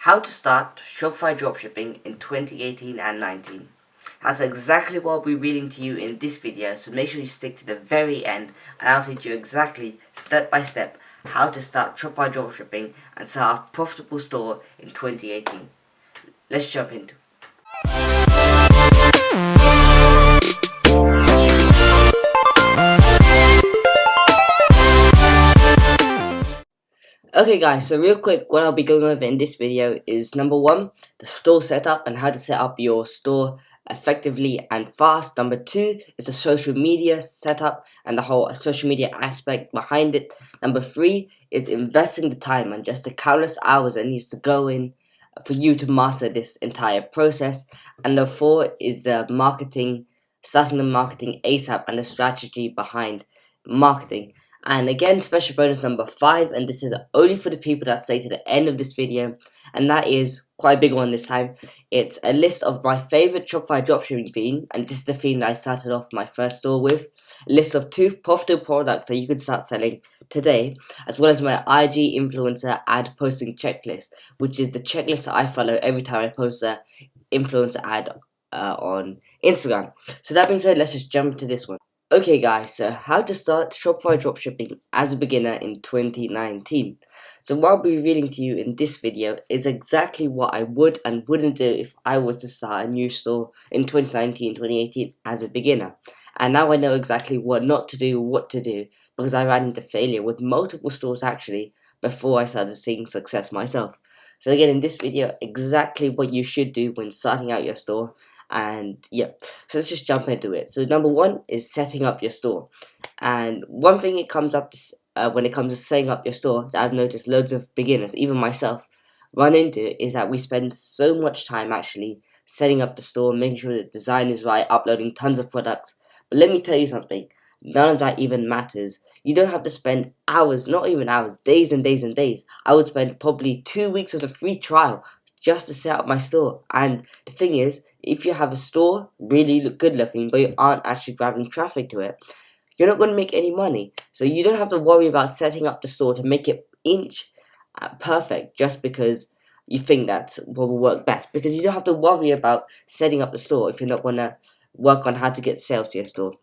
How to start Shopify dropshipping in 2018 and 19. That's exactly what I'll be reading to you in this video, so make sure you stick to the very end and I'll teach you exactly, step by step, how to start Shopify dropshipping and start a profitable store in 2018. Let's jump into it. Okay guys, so real quick, what I'll be going over in this video is number 1, the store setup and how to set up your store effectively and fast. Number 2 is the social media setup and the whole social media aspect behind it. Number 3 is investing the time and just the countless hours that needs to go in for you to master this entire process. And number 4 is the marketing, starting the marketing ASAP and the strategy behind marketing. And again, special bonus number 5, and this is only for the people that stay to the end of this video, and that is quite a big one this time. It's a list of my favorite Shopify dropshipping theme, and this is the theme that I started off my first store with. A list of 2 profitable products that you can start selling today, as well as my IG influencer ad posting checklist, which is the checklist that I follow every time I post a influencer ad on Instagram. So that being said, let's just jump into this one. Okay guys, so how to start Shopify dropshipping as a beginner in 2019. So what I'll be revealing to you in this video is exactly what I would and wouldn't do if I was to start a new store in 2019, 2018 as a beginner. And now I know exactly what not to do, what to do, because I ran into failure with multiple stores actually before I started seeing success myself. So again, in this video, exactly what you should do when starting out your store. And yeah, so let's just jump into it. So number 1 is setting up your store. And one thing it comes up to, when it comes to setting up your store that I've noticed loads of beginners, even myself, run into is that we spend so much time actually setting up the store, making sure the design is right, uploading tons of products. But let me tell you something, none of that even matters. You don't have to spend hours, not even hours, days and days and days. I would spend probably 2 weeks of a free trial just to set up my store. And the thing is, if you have a store really good looking but you aren't actually driving traffic to it, you're not going to make any money. So you don't have to worry about setting up the store to make it inch perfect just because you think that's what will work best, because you don't have to worry about setting up the store if you're not going to work on how to get sales to your store.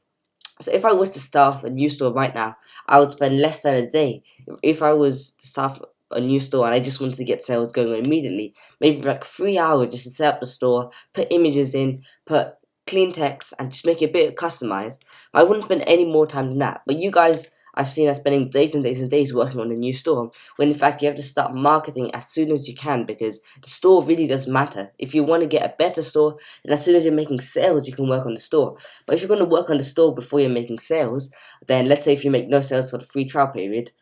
So if I was to start a new store right now, I would spend less than a day. If I was to start a new store and I just wanted to get sales going immediately, maybe like 3 hours just to set up the store, put images in, put clean text and just make it a bit customized. I wouldn't spend any more time than that. But you guys, I've seen are spending days and days and days working on a new store, when in fact you have to start marketing as soon as you can, because the store really does matter. If you want to get a better store, then as soon as you're making sales you can work on the store. But if you're going to work on the store before you're making sales, then let's say if you make no sales for the free trial period,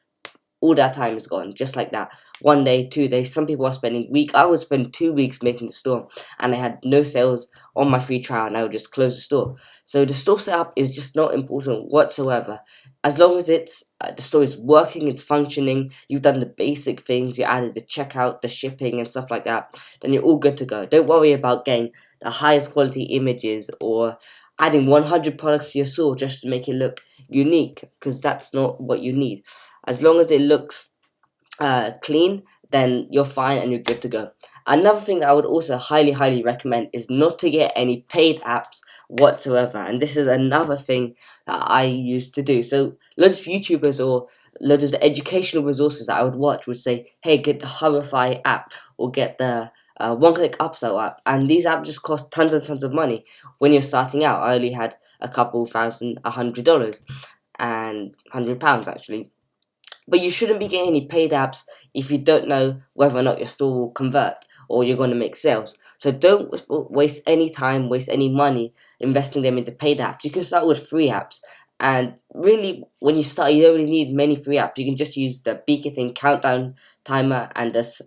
all that time is gone, just like that. 1 day, 2 days, some people are spending week. I would spend 2 weeks making the store and I had no sales on my free trial and I would just close the store. So the store setup is just not important whatsoever. As long as it's the store is working, it's functioning, you've done the basic things, you added the checkout, the shipping and stuff like that, then you're all good to go. Don't worry about getting the highest quality images or adding 100 products to your store just to make it look unique, because that's not what you need. As long as it looks clean, then you're fine and you're good to go. Another thing that I would also highly recommend is not to get any paid apps whatsoever. And this is another thing that I used to do. So loads of YouTubers or loads of the educational resources that I would watch would say, hey, get the Shopify app or get the one-click upsell app. And these apps just cost tons and tons of money when you're starting out. I only had a couple thousand, $100 and £100 actually. But you shouldn't be getting any paid apps if you don't know whether or not your store will convert or you're going to make sales. So don't waste any time, waste any money investing them into paid apps. You can start with free apps. And really, when you start, you don't really need many free apps. You can just use the beacon countdown timer and this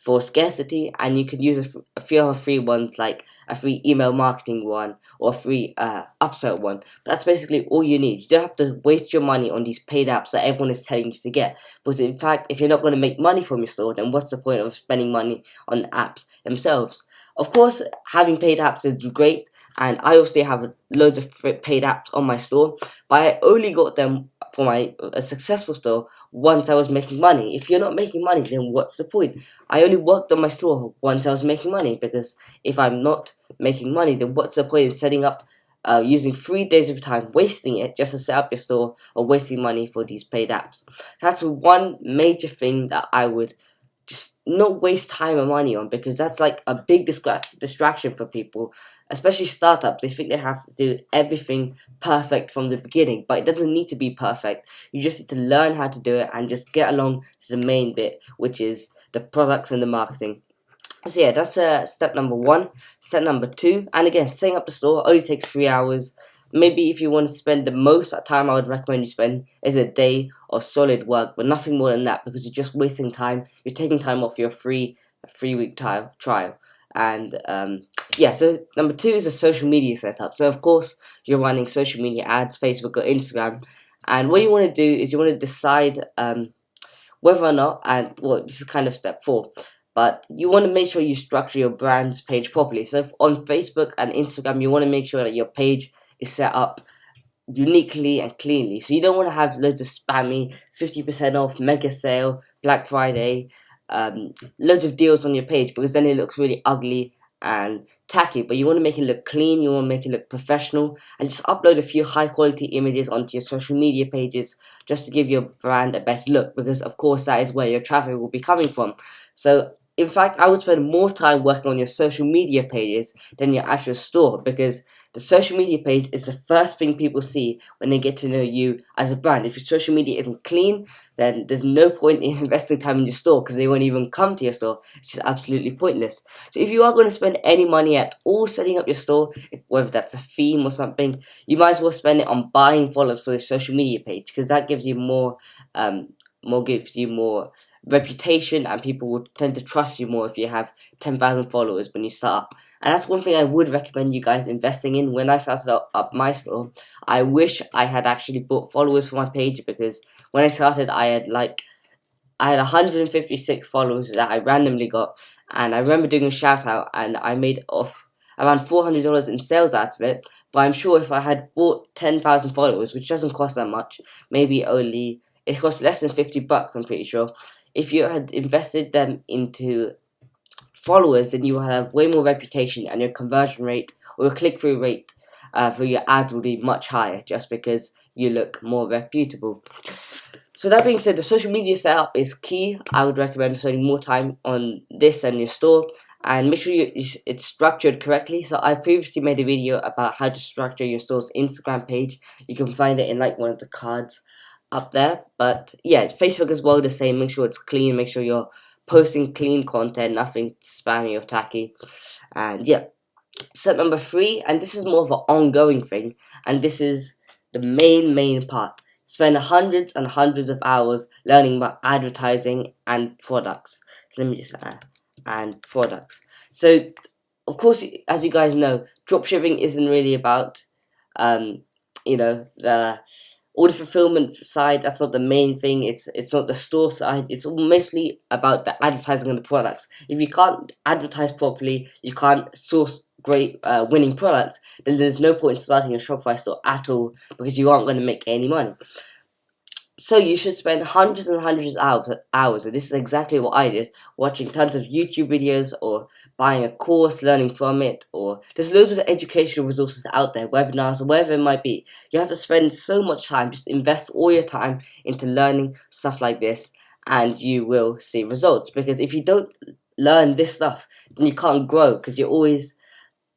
for scarcity, and you can use a few other free ones like a free email marketing one or a free upsell one. But that's basically all you need. You don't have to waste your money on these paid apps that everyone is telling you to get, because in fact, if you're not going to make money from your store, then what's the point of spending money on the apps themselves? Of course, having paid apps is great, and I obviously have loads of paid apps on my store, but I only got them for a successful store once I was making money. If you're not making money, then what's the point? I only worked on my store once I was making money, because if I'm not making money, then what's the point in setting up, using 3 days of time, wasting it just to set up your store, or wasting money for these paid apps? That's one major thing that I would just not waste time and money on, because that's like a big distraction for people, especially startups. They think they have to do everything perfect from the beginning, but it doesn't need to be perfect. You just need to learn how to do it and just get along to the main bit, which is the products and the marketing. So yeah, that's step number 1. Step number 2, and again, setting up the store only takes 3 hours. Maybe if you want to spend the most time I would recommend you spend is a day of solid work, but nothing more than that, because you're just wasting time. You're taking time off your free 3-week trial. And yeah, so number 2 is a social media setup. So of course you're running social media ads, Facebook or Instagram, and what you want to do is you want to decide whether or not, and well, this is kind of step 4, but you want to make sure you structure your brand's page properly. So on Facebook and Instagram, you want to make sure that your page is set up uniquely and cleanly. So you don't want to have loads of spammy 50% off, mega sale, Black Friday, loads of deals on your page, because then it looks really ugly and tacky. But you want to make it look clean, you want to make it look professional, and just upload a few high quality images onto your social media pages just to give your brand a better look, because of course that is where your traffic will be coming from. So in fact, I would spend more time working on your social media pages than your actual store, because the social media page is the first thing people see when they get to know you as a brand. If your social media isn't clean, then there's no point in investing time in your store, because they won't even come to your store. It's just absolutely pointless. So if you are going to spend any money at all setting up your store, whether that's a theme or something, you might as well spend it on buying followers for the social media page, because that gives you more reputation, and people will tend to trust you more if you have 10,000 followers when you start up. And that's one thing I would recommend you guys investing in. When I started up my store, I wish I had actually bought followers for my page, because when I started I had 156 followers that I randomly got, and I remember doing a shout out and I made off around $400 in sales out of it. But I'm sure if I had bought 10,000 followers, which doesn't cost that much, it costs less than $50, I'm pretty sure. If you had invested them into followers, then you will have way more reputation, and your conversion rate or your click-through rate for your ad will be much higher, just because you look more reputable. So that being said, the social media setup is key. I would recommend spending more time on this than your store, and make sure it's structured correctly. So I've previously made a video about how to structure your store's Instagram page. You can find it in like one of the cards up there. But yeah, Facebook as well, the same. Make sure it's clean, make sure you're posting clean content, nothing spammy or tacky. And yeah, step number 3, and this is more of an ongoing thing, and this is the main part. Spend hundreds and hundreds of hours learning about advertising and products. So let me just and products. So of course, as you guys know, dropshipping isn't really about the all the fulfillment side. That's not the main thing. It's not the store side. It's mostly about the advertising and the products. If you can't advertise properly, you can't source great winning products, then there's no point in starting a Shopify store at all, because you aren't going to make any money. So you should spend hundreds and hundreds of hours, and this is exactly what I did, watching tons of YouTube videos, or buying a course, learning from it, or there's loads of educational resources out there, webinars, or whatever it might be. You have to spend so much time, just invest all your time into learning stuff like this, and you will see results. Because if you don't learn this stuff, then you can't grow, because you're always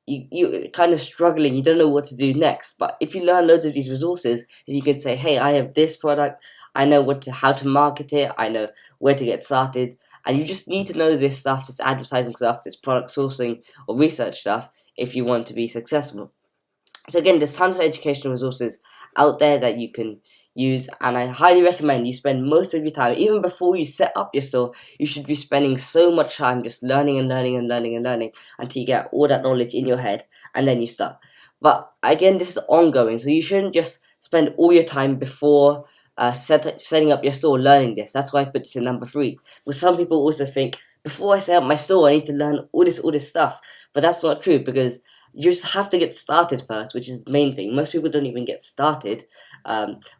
you're kind of struggling, you don't know what to do next. But if you learn loads of these resources, you can say, hey, I have this product, I know how to market it, I know where to get started, and you just need to know this stuff, this advertising stuff, this product sourcing or research stuff, if you want to be successful. So again, there's tons of educational resources out there that you can use, and I highly recommend you spend most of your time, even before you set up your store. You should be spending so much time just learning and learning and learning and learning until you get all that knowledge in your head, and then you start. But again, this is ongoing, so you shouldn't just spend all your time before setting up your store learning this. That's why I put this in number 3. But some people also think, before I set up my store, I need to learn all this stuff. But that's not true, because you just have to get started first, which is the main thing. Most people don't even get started,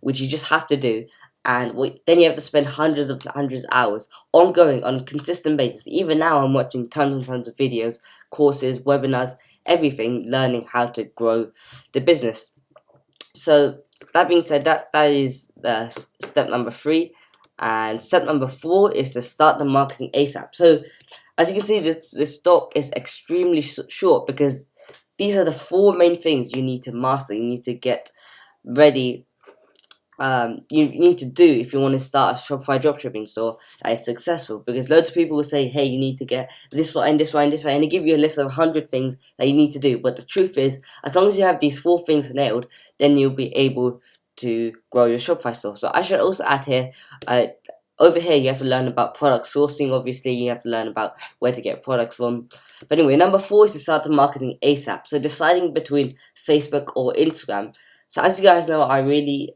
which you just have to do. And then you have to spend hundreds of hours ongoing on a consistent basis. Even now, I'm watching tons and tons of videos, courses, webinars, everything, learning how to grow the business. So that being said, that is step number 3. And step number 4 is to start the marketing ASAP. So as you can see, this talk is extremely short because these are the 4 main things you need to master. You need to get ready. You need to do if you want to start a Shopify dropshipping store that is successful, because loads of people will say, hey, you need to get this one and this one and this one, and they give you a list of 100 things that you need to do. But the truth is, as long as you have these 4 things nailed, then you'll be able to grow your Shopify store. So I should also add here, over here you have to learn about product sourcing. Obviously, you have to learn about where to get products from. But anyway, number 4 is to start the marketing ASAP. So deciding between Facebook or Instagram. So as you guys know, I really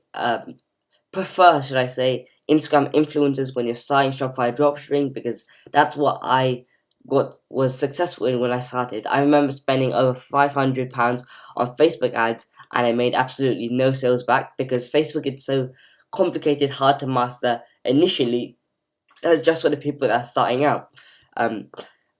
prefer, should I say, Instagram influencers when you're starting Shopify dropshipping, because that's what I was successful in when I started. I remember spending over £500 on Facebook ads, and I made absolutely no sales back because Facebook is so complicated, hard to master initially. That's just for the people that are starting out. And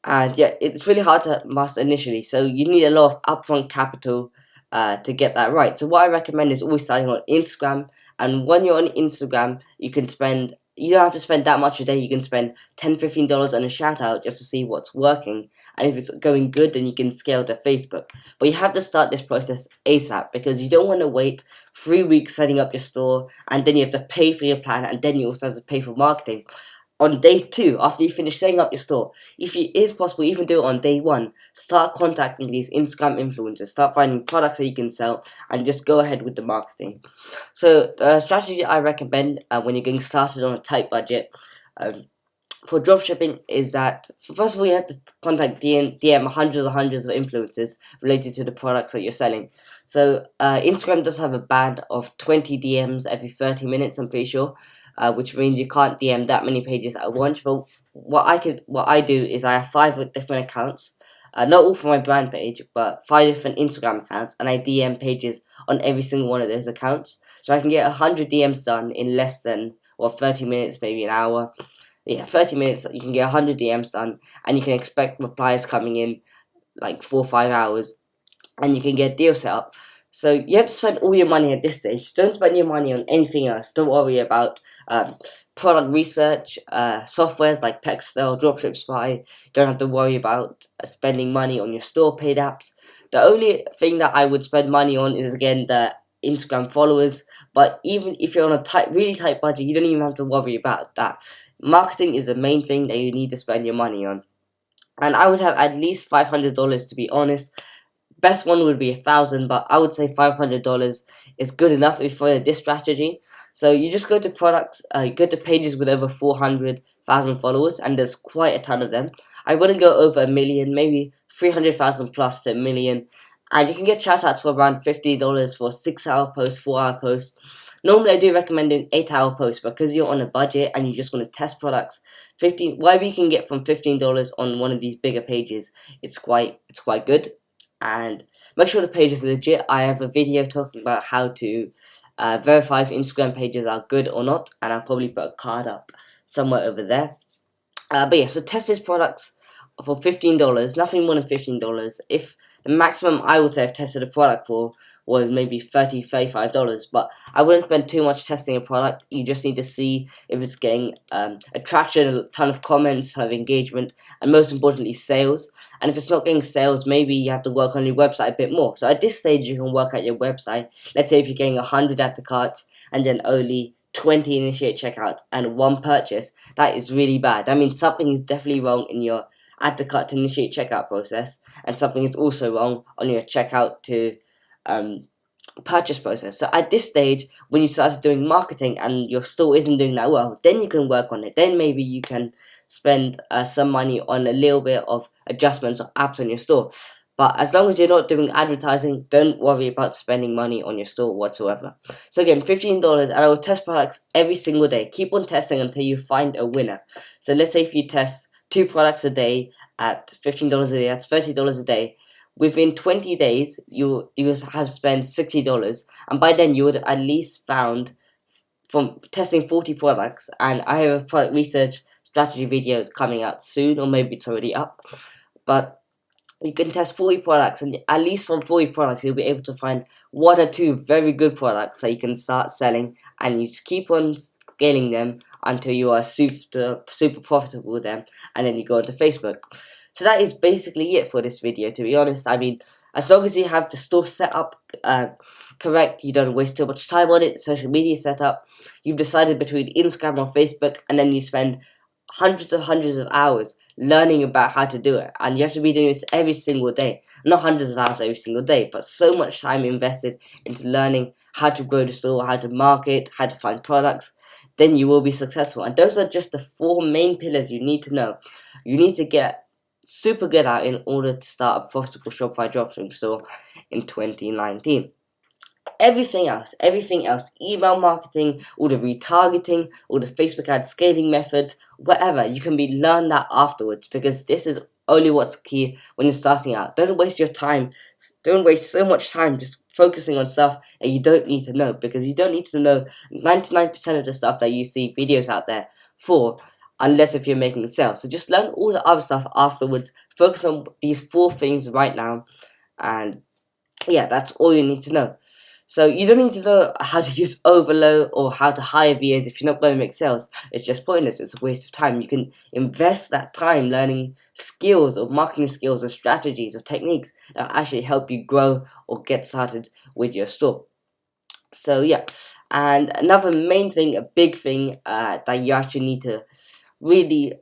yeah, it's really hard to master initially, so you need a lot of upfront capital to get that right. So what I recommend is always starting on Instagram. And when you're on Instagram, you don't have to spend that much a day. You can spend $10-15 on a shout out just to see what's working. And if it's going good, then you can scale to Facebook. But you have to start this process ASAP, because you don't want to wait 3 weeks setting up your store, and then you have to pay for your plan, and then you also have to pay for marketing. On day 2, after you finish setting up your store, if it is possible, even do it on day 1, start contacting these Instagram influencers, start finding products that you can sell, and just go ahead with the marketing. So the strategy I recommend when you're getting started on a tight budget for dropshipping is that, first of all, you have to contact DM hundreds of influencers related to the products that you're selling. So Instagram does have a band of 20 DMs every 30 minutes, I'm pretty sure. Which means you can't DM that many pages at once. But what I do is I have 5 different accounts, not all for my brand page, but 5 different Instagram accounts, and I DM pages on every single one of those accounts. So I can get 100 DMs done in less than 30 minutes, maybe an hour. Yeah, 30 minutes. You can get 100 DMs done, and you can expect replies coming in like 4 or 5 hours, and you can get deals set up. So you have to spend all your money at this stage. Don't spend your money on anything else. Don't worry about product research, softwares like Pextel, Dropshipify. You don't have to worry about spending money on your store paid apps. The only thing that I would spend money on is, again, the Instagram followers. But even if you're on a really tight budget, you don't even have to worry about that. Marketing is the main thing that you need to spend your money on. And I would have at least $500, to be honest. Best one would be $1,000, but I would say $500 is good enough for this strategy. So you just go to products, you go to pages with over 400,000 followers, and there's quite a ton of them. I wouldn't go over 1 million, maybe 300,000 plus to 1 million. And you can get shoutouts for around $50 for 6-hour posts, 4-hour posts. Normally I do recommend an 8-hour post, because you're on a budget and you just want to test products. Whatever you can get from $15 on one of these bigger pages, it's quite good. And make sure the page is legit. I have a video talking about how to verify if Instagram pages are good or not, and I'll probably put a card up somewhere over there. But yeah, so test these products for $15, nothing more than $15. If the maximum I would say I've tested a product for was maybe $30, $35, but I wouldn't spend too much testing a product. You just need to see if it's getting attraction, a ton of comments, ton of engagement, and most importantly, sales. And if it's not getting sales, maybe you have to work on your website a bit more. So at this stage, you can work at your website. Let's say if you're getting 100 add to carts and then only 20 initiate checkouts and 1 purchase, that is really bad. That means something is definitely wrong in your add to cart to initiate checkout process, and something is also wrong on your checkout to purchase process. So at this stage, when you started doing marketing and your store isn't doing that well, then you can work on it. Then maybe you can spend some money on a little bit of adjustments or apps on your store. But as long as you're not doing advertising, don't worry about spending money on your store whatsoever. So again, $15, and I will test products every single day. Keep on testing until you find a winner. So let's say if you test 2 products a day at $15 a day, that's $30 a day. within 20 days, you would have spent $60, and by then you would at least found, from testing 40 products, and I have a product research strategy video coming out soon, or maybe it's already up, but you can test 40 products, and at least from 40 products you'll be able to find one or two very good products that you can start selling, and you just keep on scaling them until you are super profitable with them, and then you go onto Facebook. So that is basically it for this video, to be honest. I mean, as long as you have the store set up correct, you don't waste too much time on it, social media setup, you've decided between Instagram or Facebook, and then you spend hundreds of hours learning about how to do it, and you have to be doing this every single day. Not hundreds of hours every single day, but so much time invested into learning how to grow the store, how to market, how to find products. Then you will be successful. And those are just the 4 main pillars you need to know. You need to get super good at in order to start a profitable Shopify dropshipping store in 2019. Everything else, email marketing, all the retargeting, all the Facebook ad scaling methods, whatever, you can learn that afterwards, because this is only what's key when you're starting out. Don't waste your time. Don't waste so much time just focusing on stuff that you don't need to know, because you don't need to know 99% of the stuff that you see videos out there for, unless if you're making sales. So just learn all the other stuff afterwards. Focus on these 4 things right now, and yeah, that's all you need to know. So you don't need to know how to use Overload or how to hire VAs if you're not going to make sales. It's just pointless. It's a waste of time. You can invest that time learning skills or marketing skills or strategies or techniques that actually help you grow or get started with your store. So yeah, and another main thing, a big thing that you actually need to really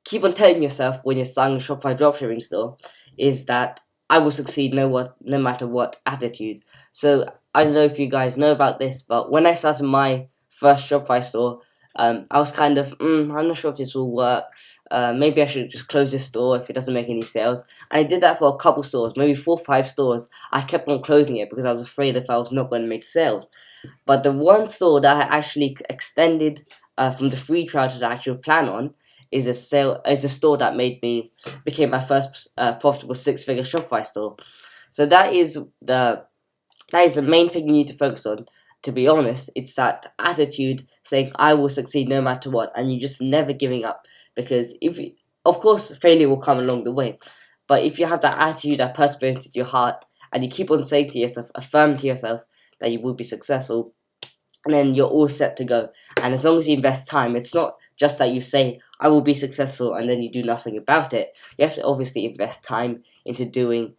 keep on telling yourself when you're starting a Shopify dropshipping store is that I will succeed no matter what attitude. So I don't know if you guys know about this, but when I started my first Shopify store, I was kind of, I'm not sure if this will work. Maybe I should just close this store if it doesn't make any sales. And I did that for a couple stores, maybe 4 or 5 stores. I kept on closing it because I was afraid if I was not going to make sales. But the one store that I actually extended from the free trial to the actual plan on is a store that became my first profitable 6-figure Shopify store. So that is the main thing you need to focus on. To be honest, it's that attitude, saying I will succeed no matter what, and you just never giving up. Because of course, failure will come along the way, but if you have that attitude, that perseverance in your heart, and you keep on saying to yourself, affirm to yourself that you will be successful, and then you're all set to go. And as long as you invest time, it's not just that you say I will be successful and then you do nothing about it. You have to obviously invest time into doing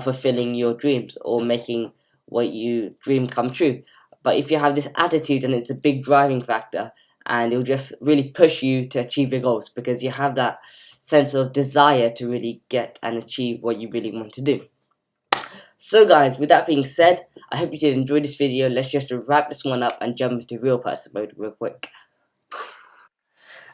fulfilling your dreams or making what you dream come true. But if you have this attitude, then it's a big driving factor, and it'll just really push you to achieve your goals, because you have that sense of desire to really get and achieve what you really want to do. So guys, with that being said, I hope you did enjoy this video. Let's just wrap this one up and jump into real person mode real quick.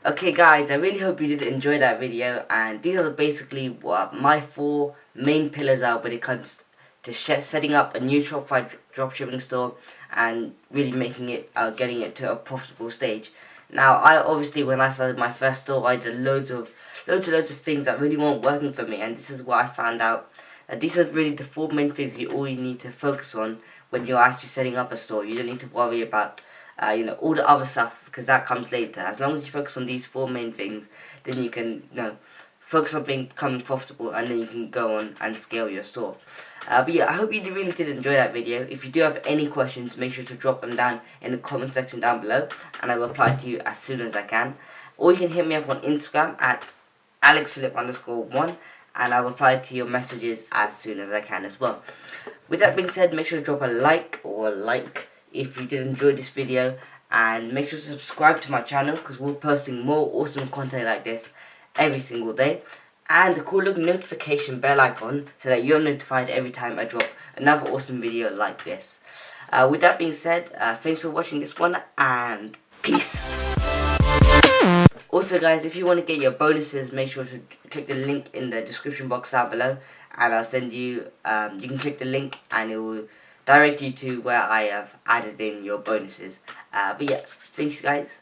Okay guys, I really hope you did enjoy that video, and these are basically what my 4 main pillars are when it comes to setting up a new Shopify dropshipping store and really making it, getting it to a profitable stage. Now, when I started my first store, I did loads of things that really weren't working for me, and this is what I found out. These are really the 4 main things you need to focus on when you're actually setting up a store. You don't need to worry about all the other stuff, because that comes later. As long as you focus on these 4 main things, then you can focus on becoming profitable, and then you can go on and scale your store. But yeah, I hope you really did enjoy that video. If you do have any questions, make sure to drop them down in the comment section down below, and I will reply to you as soon as I can. Or you can hit me up on Instagram at alexphilip_1, and I'll reply to your messages as soon as I can as well. With that being said, make sure to drop a like if you did enjoy this video, and make sure to subscribe to my channel, because we're posting more awesome content like this every single day, and the cool little notification bell icon so that you're notified every time I drop another awesome video like this. With that being said, thanks for watching this one, and peace. Also guys, if you want to get your bonuses, make sure to click the link in the description box down below, and I'll send you, you can click the link and it will direct you to where I have added in your bonuses. But yeah, thanks guys.